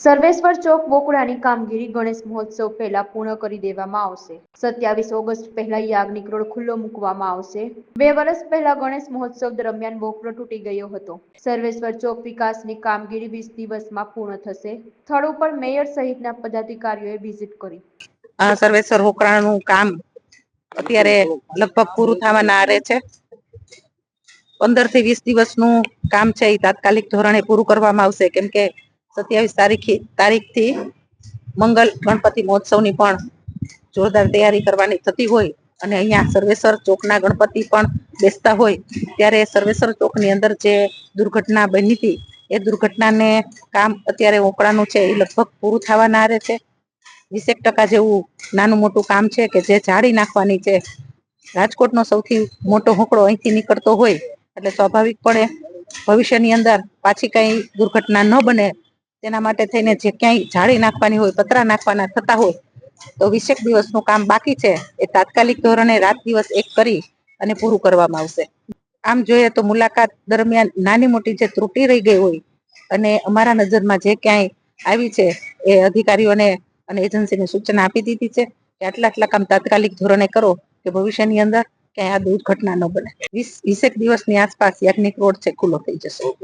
સર્વેશ્વર ચોક બોકડાની કામગીરી ગણેશ મહોત્સવ પહેલા પૂર્ણ કરી દેવામાં આવશે। 27 ઓગસ્ટ પહેલા યાજ્ઞિક રોડ ખુલ્લો મૂકવામાં આવશે। 2 વર્ષ પહેલા ગણેશ મહોત્સવ દરમિયાન બોકડો તૂટી ગયો હતો। સર્વેશ્વર ચોક વિકાસની કામગીરી 20 દિવસમાં પૂર્ણ થશે। સ્થળ ઉપર મેયર સહિતના પદાધિકારીઓએ વિઝિટ કરી। સર્વેશ્વર હોકરાનું કામ અત્યારે લગભગ પૂરું થવાના આરે છે। 15 થી 20 દિવસનું કામ છે એ તાત્કાલિક ધોરણે પૂરું કરવામાં આવશે, કેમ કે 27 તારીખથી મંગલ ગણપતિ મહોત્સવની પણ જોરદાર તૈયારી કરવાની થતી હોય અને અહીંયા સર્વેશ્વર ચોકના ગણપતિ પણ બેસતા હોય ત્યારે સર્વેશ્વર ચોકની અંદર જે દુર્ઘટના બની હતી એ દુર્ઘટનાને કામ અત્યારે હોકળાનું છે એ લગભગ પૂરું થવાના આરે છે। 20% જેવું નાનું મોટું કામ છે કે જે જાળી નાખવાની છે। રાજકોટનો સૌથી મોટો હોકળો અહીંથી નીકળતો હોય એટલે સ્વાભાવિકપણે ભવિષ્યની અંદર પાછી કઈ દુર્ઘટના ન બને તેના માટે થઈને જે ક્યાંય જાળી નાખવાની હોય, પતરા નાખવાના થતા હોય તો 20 દિવસનું કામ બાકી છે એ તાત્કાલિક ધોરણે રાત દિવસ એક કરી અને પૂરું કરવામાં આવશે। આમ જોઈએ તો મુલાકાત દરમિયાન નાની મોટી જે ત્રુટી રહી ગઈ હોય અને અમારા નજરમાં જે ક્યાંય આવી છે એ અધિકારીઓને અને એજન્સીને સૂચના આપી દીધી છે કે આટલા કામ તાત્કાલિક ધોરણે કરો કે ભવિષ્યની અંદર ક્યાંય આ દુર્ઘટના ન બને। 20 દિવસની આસપાસ યાજ્ઞિક રોડ છે ખુલ્લો થઈ જશે।